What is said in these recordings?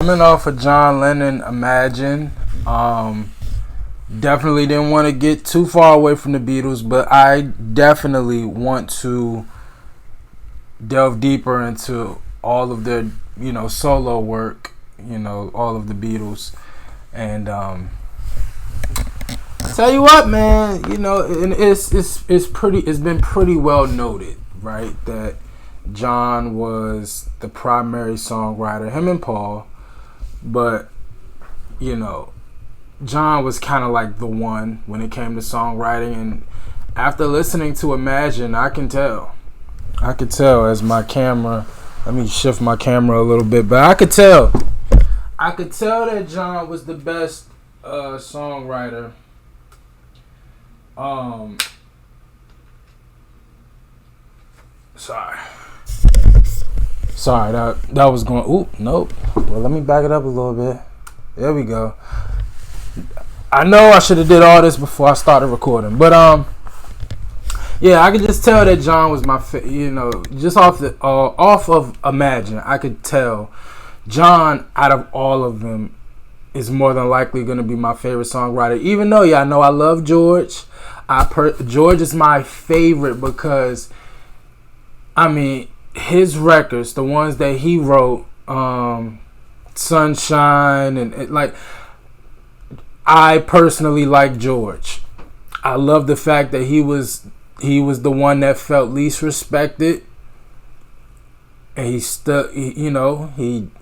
Coming off of John Lennon, Imagine. Definitely didn't want to get too far away from the Beatles, but I definitely want to delve deeper into all of their, solo work. All of the Beatles, and tell you what, man. And it's been pretty well noted, right, that John was the primary songwriter, him and Paul, but John was kind of like the one when it came to songwriting. And after listening to Imagine, I could tell as my camera, let me shift my camera a little bit, but I could tell that John was the best songwriter. Sorry, that was going. Oop, nope. Well, let me back it up a little bit. There we go. I know I should have did all this before I started recording, but yeah, I could just tell that John was my, just off of Imagine, I could tell John, out of all of them, is more than likely going to be my favorite songwriter. Even though, I know I love George. George is my favorite because, his records, the ones that he wrote, Sunshine, and I personally like George. I love the fact that he was the one that felt least respected. And he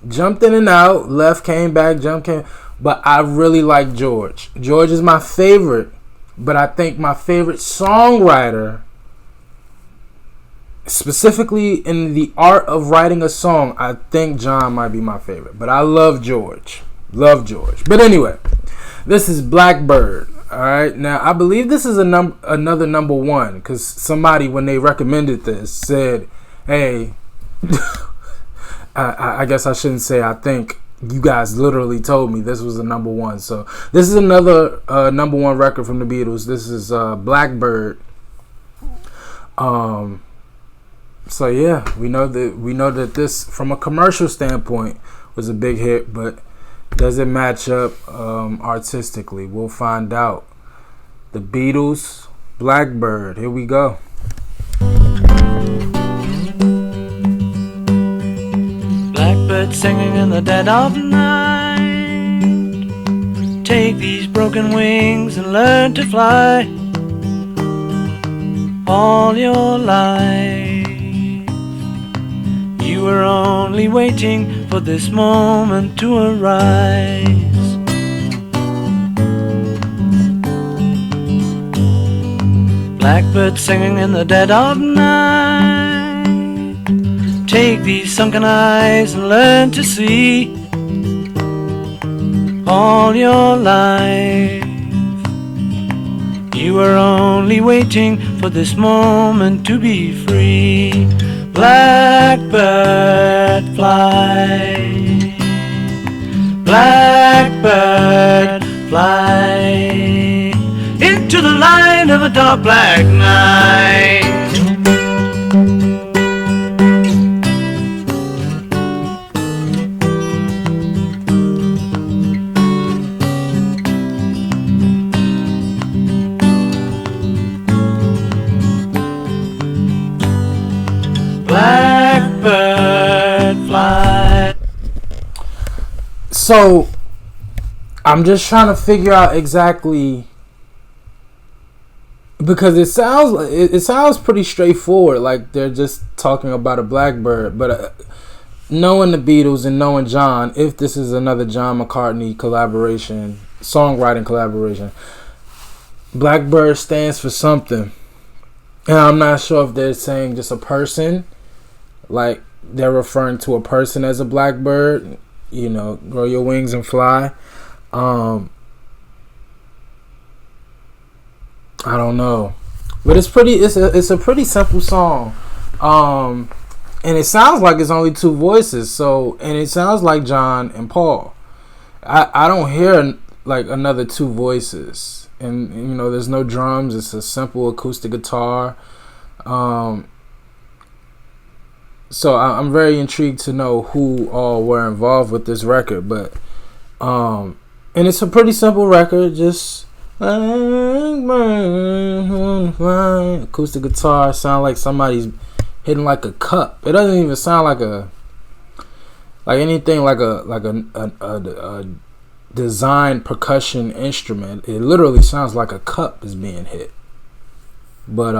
jumped in and out, left, came back, came. But I really like George. George is my favorite. But I think my favorite songwriter, specifically in the art of writing a song, I think John might be my favorite. But I love George. But anyway, this is Blackbird. All right. Now, I believe this is another number one, because somebody, when they recommended this, said, hey, I guess I shouldn't say I think. You guys literally told me this was the number one. So this is another number one record from the Beatles. This is Blackbird. So yeah, we know that this, from a commercial standpoint, was a big hit, but does it match up artistically? We'll find out. The Beatles, Blackbird. Here we go. Blackbird singing in the dead of night. Take these broken wings and learn to fly. All your life you were only waiting for this moment to arise. Blackbird singing in the dead of night. Take these sunken eyes and learn to see. All your life you were only waiting for this moment to be free. Blackbird fly. Blackbird fly into the light of a dark black night. Blackbird fly. So I'm just trying to figure out exactly, because it sounds pretty straightforward, like they're just talking about a blackbird. But knowing the Beatles and knowing John, if this is another John McCartney songwriting collaboration, Blackbird stands for something. And I'm not sure if they're saying just a person, like they're referring to a person as a blackbird, grow your wings and fly. I don't know, but it's a pretty simple song, and it sounds like it's only two voices. And it sounds like John and Paul. I don't hear like another two voices, and there's no drums. It's a simple acoustic guitar. So I'm very intrigued to know who all were involved with this record. But and it's a pretty simple record, just acoustic guitar, sound like somebody's hitting like a cup. It doesn't even sound like anything like a designed percussion instrument. It literally sounds like a cup is being hit. But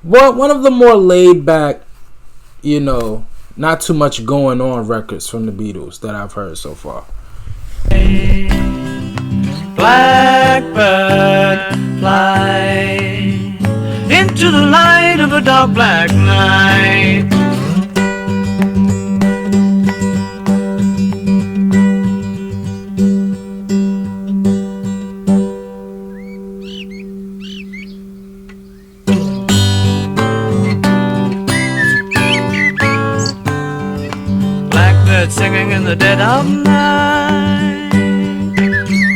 one of the more laid back, not too much going on records from the Beatles that I've heard so far. Blackbird, fly into the light of a dark black night. Blackbird singing in the dead of night.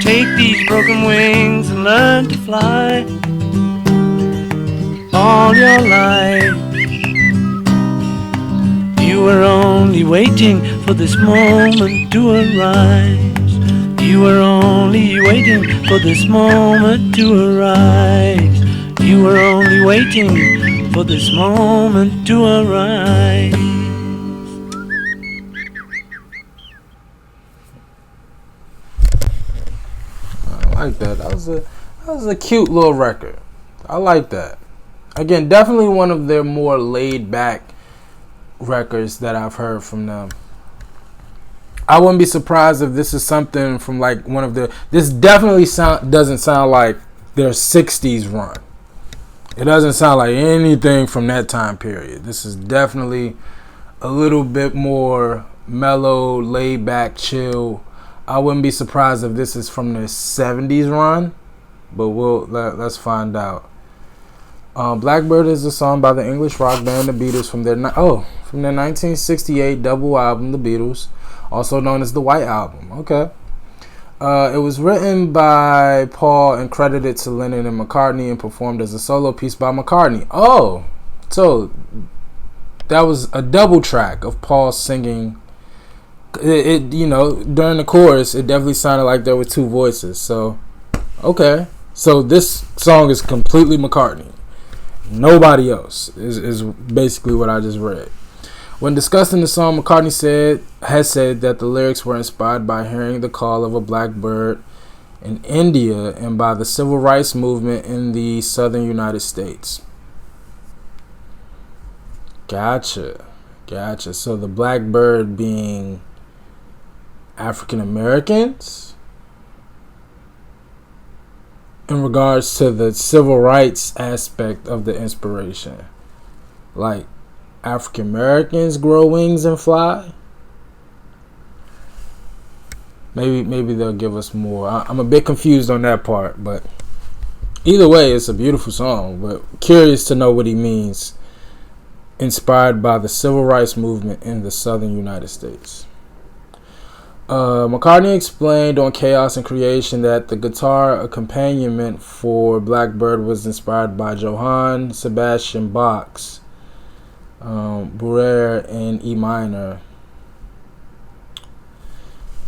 Take these broken wings and learn to fly. All your life you were only waiting for this moment to arise. You were only waiting for this moment to arise. You were only waiting for this moment to arise. I like that. That was a cute little record. I like that. Again, definitely one of their more laid back records that I've heard from them. I wouldn't be surprised if this is something from like one of the. This definitely doesn't sound like their 60s run. It doesn't sound like anything from that time period. This is definitely a little bit more mellow, laid back, chill. I wouldn't be surprised if this is from their 70s run, but let's find out. Blackbird is a song by the English rock band The Beatles from their 1968 double album The Beatles, also known as the White Album. Okay. It was written by Paul and credited to Lennon and McCartney and performed as a solo piece by McCartney. Oh, so that was a double track of Paul singing. It during the chorus, it definitely sounded like there were two voices. So, okay. So this song is completely McCartney. Nobody else is basically what I just read. When discussing the song, McCartney has said that the lyrics were inspired by hearing the call of a blackbird in India and by the civil rights movement in the southern United States. Gotcha. So the blackbird being African Americans? In regards to the civil rights aspect of the inspiration, like African Americans grow wings and fly. Maybe they'll give us more. I'm a bit confused on that part, but either way, it's a beautiful song. But curious to know what he means. Inspired by the civil rights movement in the southern United States. McCartney explained on Chaos and Creation that the guitar accompaniment for Blackbird was inspired by Johann Sebastian Bach's Breuer in E minor.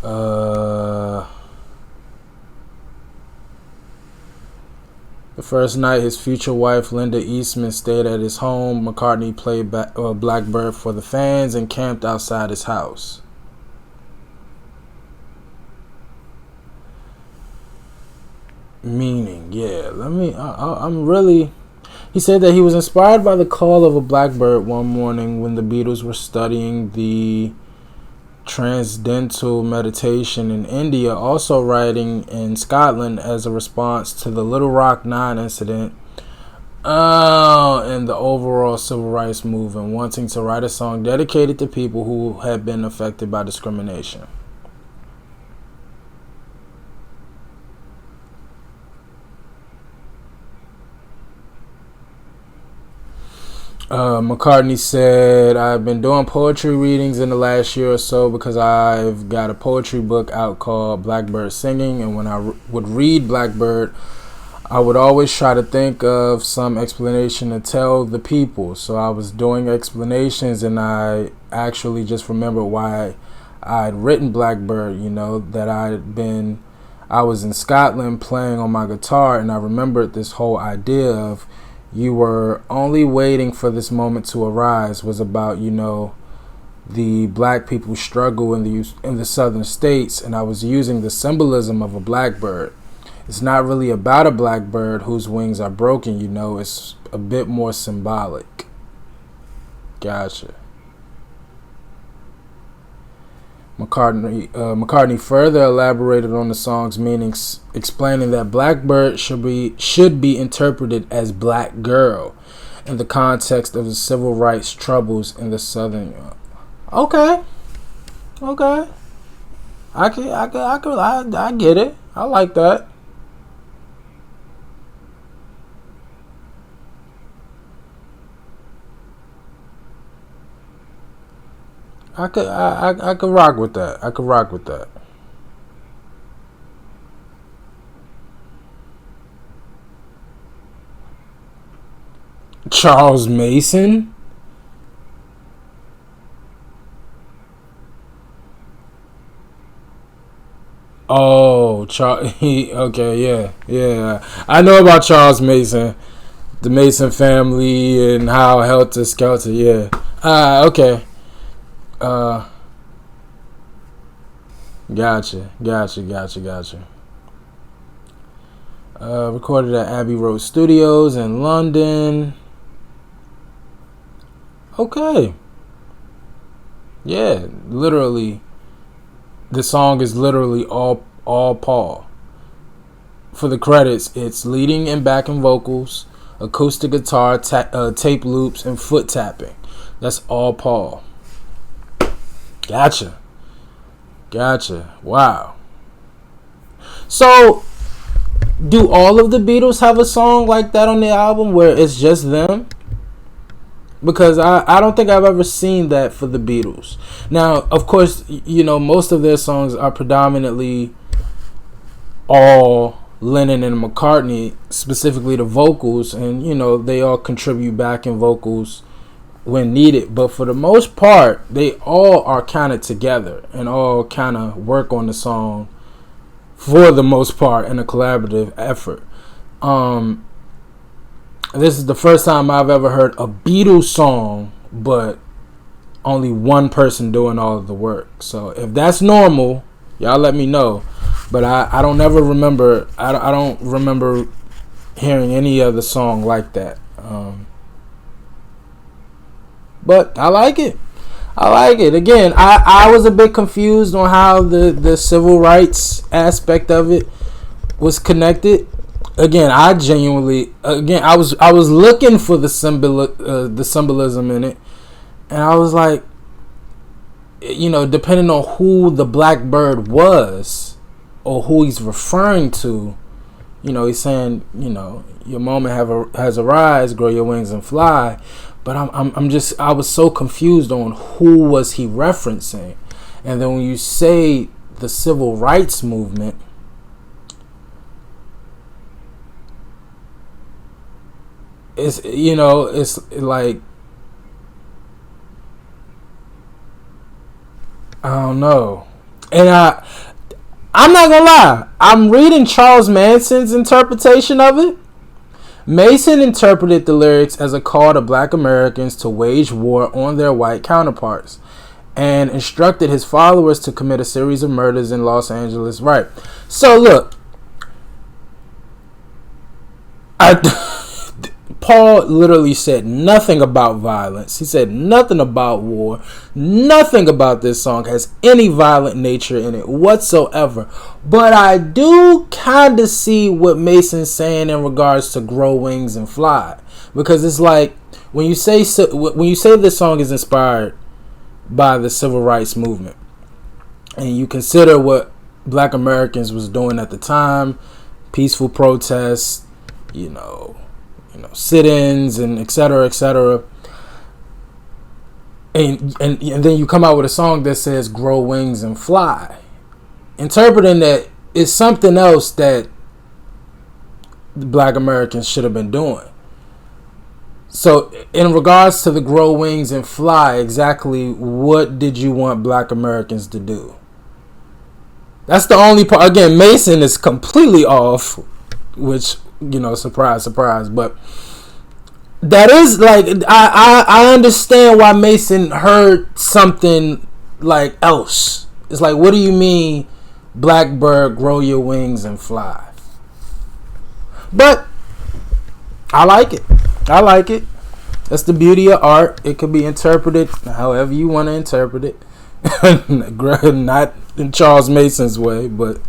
The first night his future wife Linda Eastman stayed at his home, McCartney played Blackbird for the fans and camped outside his house. Meaning, yeah. I'm really. He said that he was inspired by the call of a blackbird one morning when the Beatles were studying the Transcendental Meditation in India, also writing in Scotland as a response to the Little Rock 9 incident and the overall civil rights movement, wanting to write a song dedicated to people who had been affected by discrimination. McCartney said, I've been doing poetry readings in the last year or so because I've got a poetry book out called Blackbird Singing, and when I would read Blackbird, I would always try to think of some explanation to tell the people. So I was doing explanations, and I actually just remembered why I'd written Blackbird, that I was in Scotland playing on my guitar, and I remembered this whole idea of you were only waiting for this moment to arise was about, the black people struggle in the southern states, and I was using the symbolism of a blackbird. It's not really about a blackbird whose wings are broken, it's a bit more symbolic. Gotcha. McCartney further elaborated on the song's meanings, explaining that Blackbird should be interpreted as black girl in the context of the civil rights troubles in the southern. Okay. I get it. I like that. I could rock with that. Charles Mason? Oh, okay, yeah. I know about Charles Mason, the Mason family, and how Helter Skelter, yeah. Okay. Gotcha. Recorded at Abbey Road Studios in London. Okay. Yeah, literally. The song is literally all Paul. For the credits, it's leading and backing vocals, acoustic guitar, tape loops, and foot tapping. That's all Paul. Gotcha. Wow. So, do all of the Beatles have a song like that on the album where it's just them? Because I don't think I've ever seen that for the Beatles. Now, of course, most of their songs are predominantly all Lennon and McCartney, specifically the vocals, and, they all contribute backing vocals when needed. But for the most part, they all are kind of together and all kind of work on the song for the most part in a collaborative effort. This is the first time I've ever heard a Beatles song, but only one person doing all of the work. So if that's normal, y'all let me know. But I don't ever remember. I don't remember hearing any other song like that. But I like it. Again, I was a bit confused on how the civil rights aspect of it was connected. Again, I was looking for the symbolism in it, and I was like, depending on who the Blackbird was or who he's referring to, he's saying, your moment has arisen, grow your wings and fly. But I was so confused on who was he referencing. And then when you say the civil rights movement, it's like, I don't know. And I'm not gonna lie, I'm reading Charles Manson's interpretation of it. Mason interpreted the lyrics as a call to black Americans to wage war on their white counterparts and instructed his followers to commit a series of murders in Los Angeles. Right. So look, Paul literally said nothing about violence. He said nothing about war. Nothing about this song has any violent nature in it whatsoever. But I do kind of see what Mason's saying in regards to grow wings and fly, because it's like when you say this song is inspired by the civil rights movement, and you consider what black Americans was doing at the time, peaceful protests, sit-ins and et cetera, and then you come out with a song that says grow wings and fly, interpreting that is something else that Black Americans should have been doing. So, in regards to the grow wings and fly, exactly what did you want Black Americans to do? That's the only part. Again, Mason is completely off, which, surprise, surprise. But that is like, I understand why Mason heard something like else. It's like, what do you mean, Blackbird, grow your wings and fly? But I like it. I like it. That's the beauty of art. It could be interpreted however you want to interpret it. Not in Charles Mason's way, but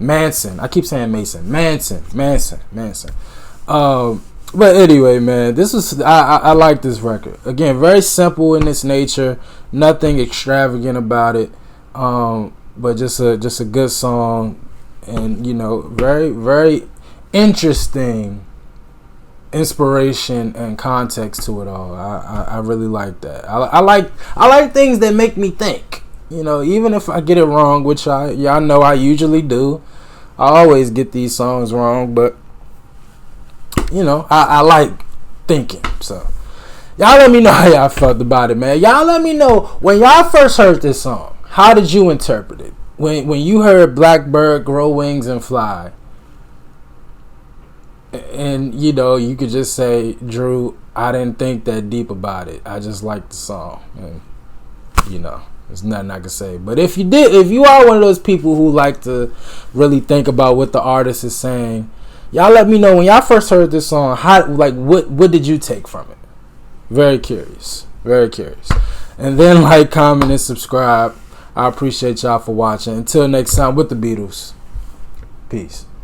Manson. I keep saying Mason. Manson. But anyway, man, this was I like this record. Again, very simple in its nature, nothing extravagant about it. But just a good song, and very, very interesting inspiration and context to it all. I really like that. I like things that make me think. Even if I get it wrong, which y'all know I usually do. I always get these songs wrong, but I like thinking. So y'all let me know how y'all felt about it, man. Y'all let me know when y'all first heard this song. How did you interpret it? When you heard Blackbird, grow wings and fly, and you could just say, Drew, I didn't think that deep about it. I just liked the song, and there's nothing I can say. But if you are one of those people who like to really think about what the artist is saying, y'all let me know when y'all first heard this song. What did you take from it? Very curious, very curious. And then like, comment, and subscribe. I appreciate y'all for watching. Until next time, with the Beatles. Peace.